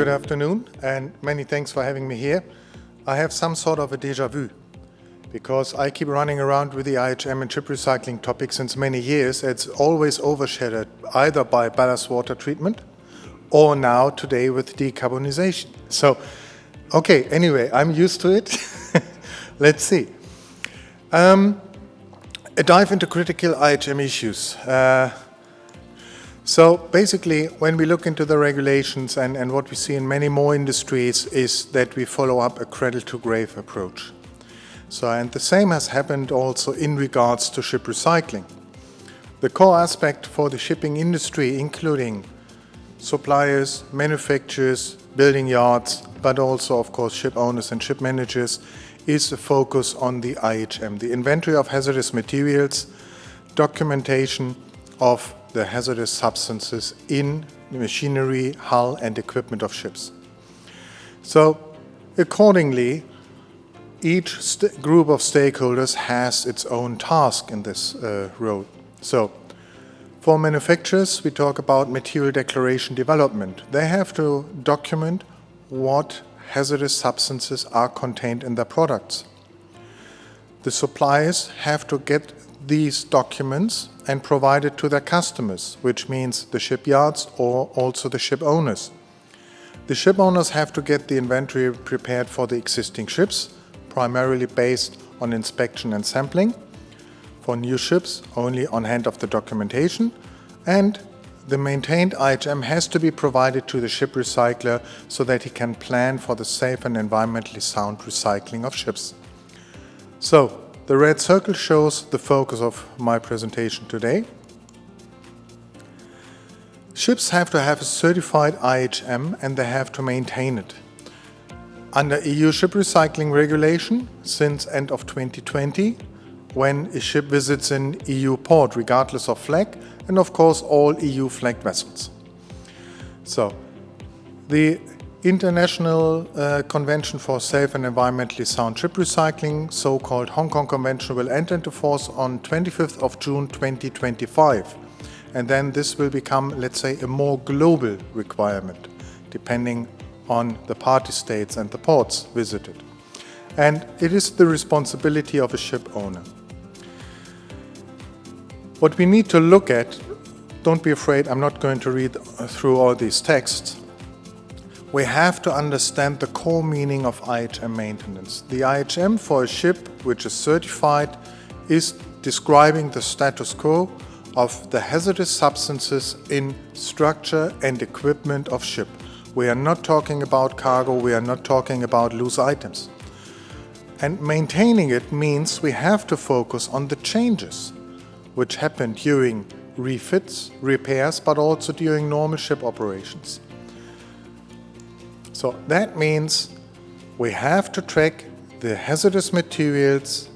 Good afternoon, and many thanks for having me here. I have some sort of a déjà vu, because I keep running around with the IHM and ship recycling topic since many years. It's always overshadowed either by ballast water treatment or now today with decarbonization. So, okay, anyway, I'm used to it. Let's see. A dive into critical IHM issues. So basically, when we look into the regulations and what we see in many more industries is that we follow up a cradle-to-grave approach. So, and the same has happened also in regards to ship recycling. The core aspect for the shipping industry, including suppliers, manufacturers, building yards, but also, of course, ship owners and ship managers, is a focus on the IHM, the Inventory of Hazardous Materials, documentation of the hazardous substances in the machinery, hull, and equipment of ships. So, accordingly, each group of stakeholders has its own task in this role. So, for manufacturers, we talk about material declaration development. They have to document what hazardous substances are contained in their products. The suppliers have to get these documents and provide it to their customers, which means the shipyards or also the ship owners. The ship owners have to get the inventory prepared for the existing ships, primarily based on inspection and sampling. For new ships, only on hand of the documentation. And the maintained IHM has to be provided to the ship recycler so that he can plan for the safe and environmentally sound recycling of ships. So, the red circle shows the focus of my presentation today. Ships have to have a certified IHM and they have to maintain it. Under EU ship recycling regulation, since end of 2020, when a ship visits an EU port, regardless of flag, and of course all EU flagged vessels. So, the International Convention for Safe and Environmentally Sound Ship Recycling, so-called Hong Kong Convention, will enter into force on 25th of June 2025. And then this will become, let's say, a more global requirement, depending on the party states and the ports visited. And it is the responsibility of a ship owner. What we need to look at, don't be afraid, I'm not going to read through all these texts. We have to understand the core meaning of IHM maintenance. The IHM for a ship which is certified is describing the status quo of the hazardous substances in structure and equipment of ship. We are not talking about cargo, we are not talking about loose items. And maintaining it means we have to focus on the changes which happen during refits, repairs, but also during normal ship operations. So that means we have to track the hazardous materials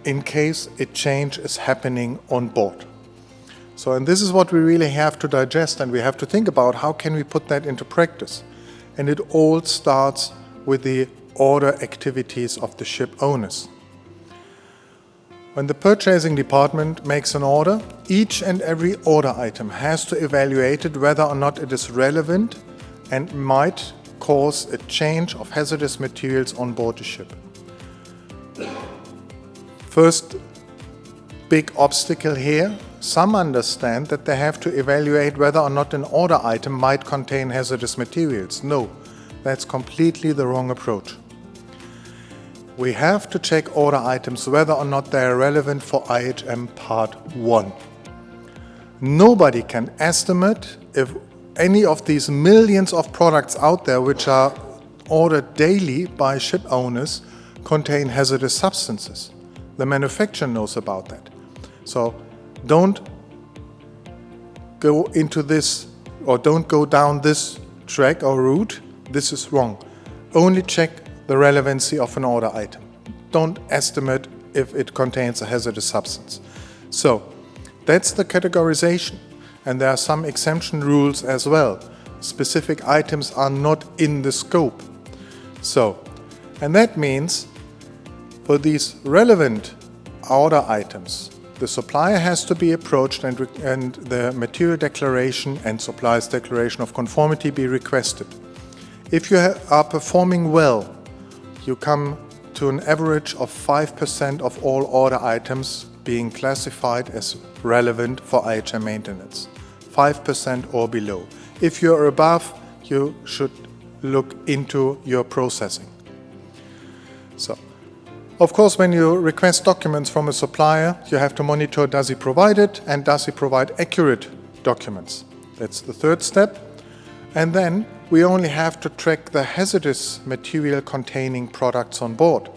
in case a change is happening on board. So, and this is what we really have to digest, and we have to think about how can we put that into practice. And it all starts with the order activities of the ship owners. When the purchasing department makes an order, each and every order item has to evaluate it whether or not it is relevant and might cause a change of hazardous materials on board the ship. First big obstacle here, some understand that they have to evaluate whether or not an order item might contain hazardous materials. No, that's completely the wrong approach. We have to check order items whether or not they are relevant for IHM Part 1. Nobody can estimate if any of these millions of products out there which are ordered daily by ship owners contain hazardous substances. The manufacturer knows about that. So don't go into this or don't go down this track or route. This is wrong. Only check the relevancy of an order item. Don't estimate if it contains a hazardous substance. So that's the categorization. And there are some exemption rules as well. Specific items are not in the scope. So, and that means for these relevant order items, the supplier has to be approached and the material declaration and supplier's declaration of conformity be requested. If you are performing well, you come to an average of 5% of all order items being classified as relevant for IHM maintenance. 5% or below. If you're above, you should look into your processing. So, of course, when you request documents from a supplier, you have to monitor, does he provide it, and does he provide accurate documents? That's the third step. And then we only have to track the hazardous material containing products on board,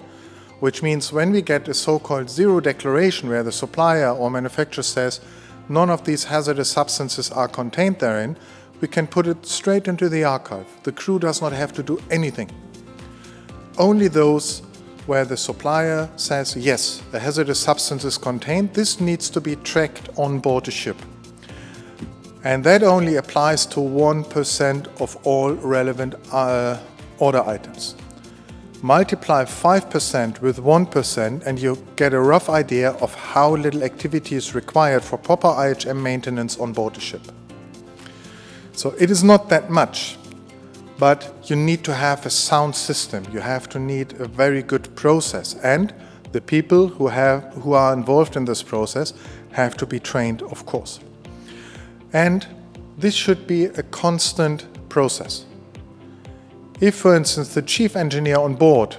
which means when we get a so-called zero declaration where the supplier or manufacturer says none of these hazardous substances are contained therein, we can put it straight into the archive. The crew does not have to do anything. Only those where the supplier says, yes, a hazardous substance is contained, this needs to be tracked on board a ship. And that only applies to 1% of all relevant order items. Multiply 5% with 1% and you get a rough idea of how little activity is required for proper IHM maintenance on board a ship. So it is not that much, but you need to have a sound system. You have to need a very good process, and the people who are involved in this process have to be trained, of course. And this should be a constant process. If, for instance, the chief engineer on board,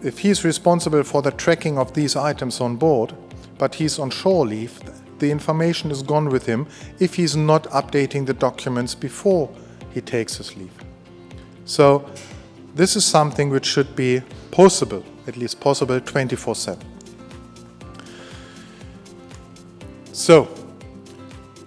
if he's responsible for the tracking of these items on board, but he's on shore leave, the information is gone with him if he's not updating the documents before he takes his leave. So this is something which should be possible, at least possible 24/7. So,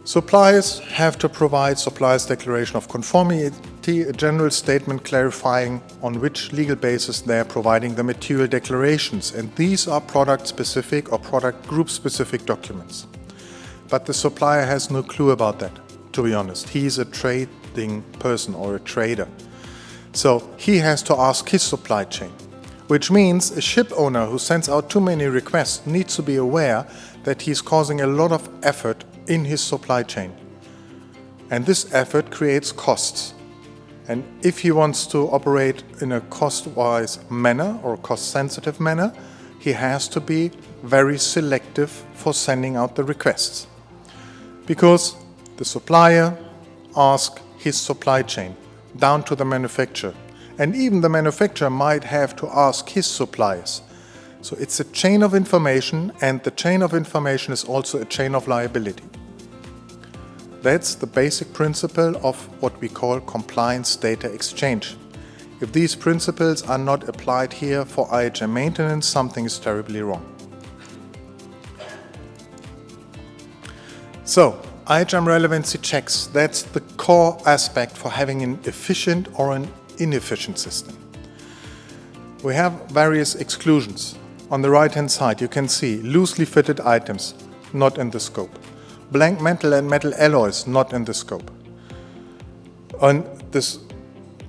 suppliers have to provide supplier's declaration of conformity, a general statement clarifying on which legal basis they are providing the material declarations, and these are product-specific or product group-specific documents. But the supplier has no clue about that, to be honest. He's a trading person or a trader. So he has to ask his supply chain, which means a ship owner who sends out too many requests needs to be aware that he's causing a lot of effort in his supply chain. And this effort creates costs. And if he wants to operate in a cost-wise manner or cost-sensitive manner, he has to be very selective for sending out the requests. Because the supplier asks his supply chain down to the manufacturer. And even the manufacturer might have to ask his suppliers. So it's a chain of information, and the chain of information is also a chain of liability. That's the basic principle of what we call compliance data exchange. If these principles are not applied here for IHM maintenance, something is terribly wrong. So, IHM relevancy checks, that's the core aspect for having an efficient or an inefficient system. We have various exclusions. On the right-hand side, you can see loosely fitted items, not in the scope. Blank metal and metal alloys, not in the scope. On this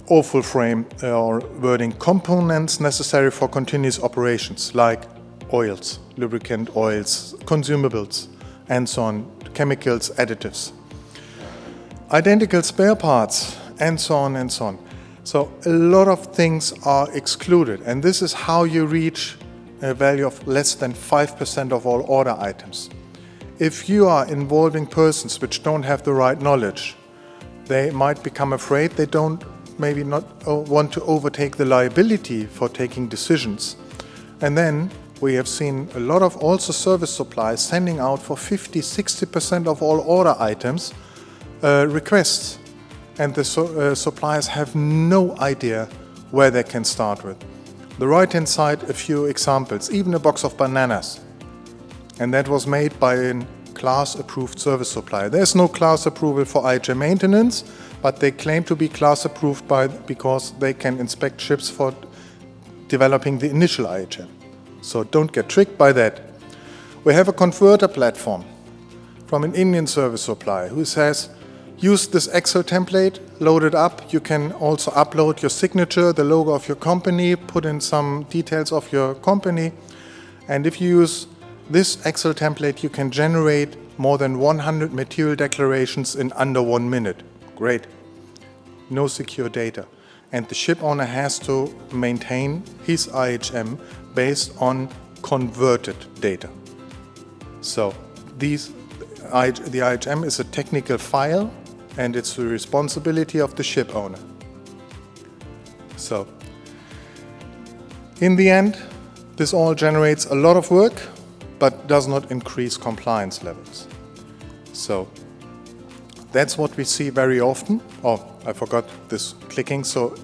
awful frame or wording, components necessary for continuous operations, like oils, lubricant oils, consumables, and so on, chemicals, additives. Identical spare parts, and so on and so on. So a lot of things are excluded, and this is how you reach a value of less than 5% of all order items. If you are involving persons which don't have the right knowledge, they might become afraid, they don't maybe not want to overtake the liability for taking decisions. And then we have seen a lot of also service suppliers sending out for 50-60% of all order items requests, and the suppliers have no idea where they can start with. The right-hand side, a few examples, even a box of bananas. And that was made by a class-approved service supplier. There's no class approval for IHM maintenance, but they claim to be class-approved because they can inspect ships for developing the initial IHM. So don't get tricked by that. We have a converter platform from an Indian service supplier who says, use this Excel template, load it up. You can also upload your signature, the logo of your company, put in some details of your company. And if you use this Excel template, you can generate more than 100 material declarations in under 1 minute. Great. No secure data. and the ship owner has to maintain his IHM based on converted data. So the IHM is a technical file, and it's the responsibility of the ship owner. So in the end, this all generates a lot of work, but does not increase compliance levels. So that's what we see very often. Oh, I forgot this clicking. So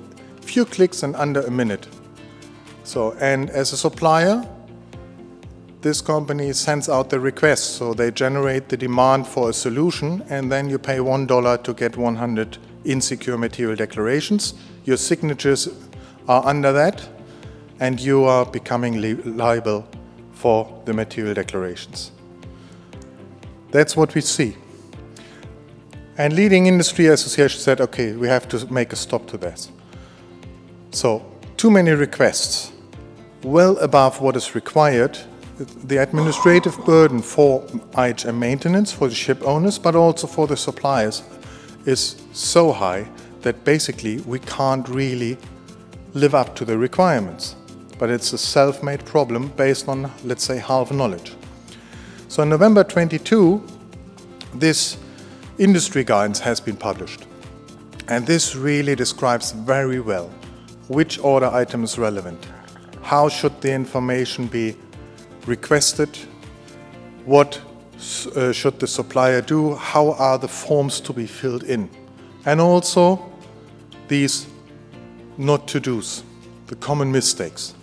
few clicks in under a minute. So, and as a supplier, this company sends out the request. So they generate the demand for a solution, and then you pay $1 to get 100 insecure material declarations. Your signatures are under that, and you are becoming liable for the material declarations. That's what we see. And leading industry associations said, okay, we have to make a stop to this. So too many requests, well above what is required. The administrative burden for IHM maintenance, for the ship owners, but also for the suppliers, is so high that basically we can't really live up to the requirements. But it's a self-made problem based on, let's say, half knowledge. So in November 22, this industry guidance has been published. And this really describes very well which order item is relevant, how should the information be requested, what should the supplier do, how are the forms to be filled in, and also these not to-dos, the common mistakes.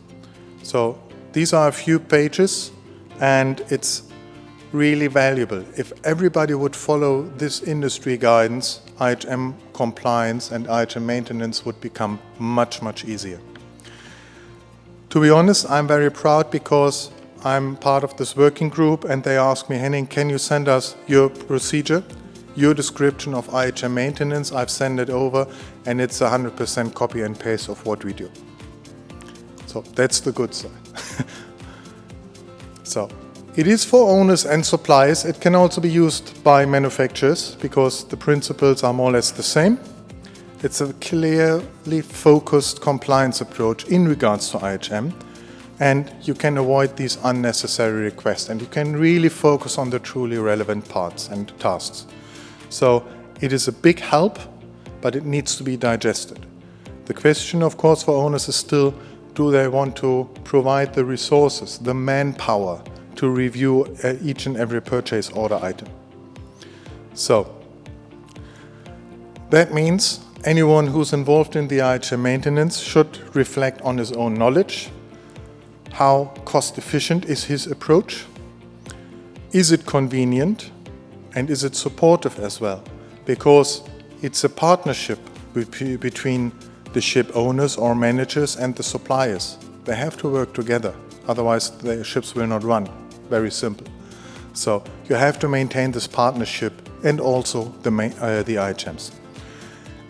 So these are a few pages, and it's really valuable. If everybody would follow this industry guidance, IHM compliance and IHM maintenance would become much, much easier. To be honest, I'm very proud because I'm part of this working group, and they asked me, Henning, can you send us your procedure, your description of IHM maintenance? I've sent it over, and it's 100% copy and paste of what we do. So that's the good side. So it is for owners and suppliers. It can also be used by manufacturers because the principles are more or less the same. It's a clearly focused compliance approach in regards to IHM, and you can avoid these unnecessary requests, and you can really focus on the truly relevant parts and tasks. So it is a big help, but it needs to be digested. The question, of course, for owners is still, do they want to provide the resources, the manpower to review each and every purchase order item? So that means anyone who's involved in the IHM maintenance should reflect on his own knowledge. How cost efficient is his approach? Is it convenient? And is it supportive as well? Because it's a partnership between the ship owners or managers and the suppliers. They have to work together, otherwise the ships will not run. Very simple. So you have to maintain this partnership and also the IHMs.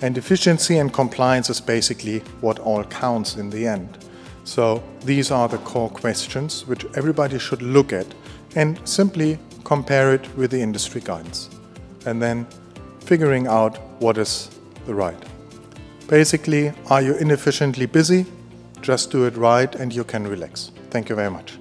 And efficiency and compliance is basically what all counts in the end. So these are the core questions which everybody should look at and simply compare it with the industry guidance. And then figuring out what is the right. Basically, are you inefficiently busy? Just do it right and you can relax. Thank you very much.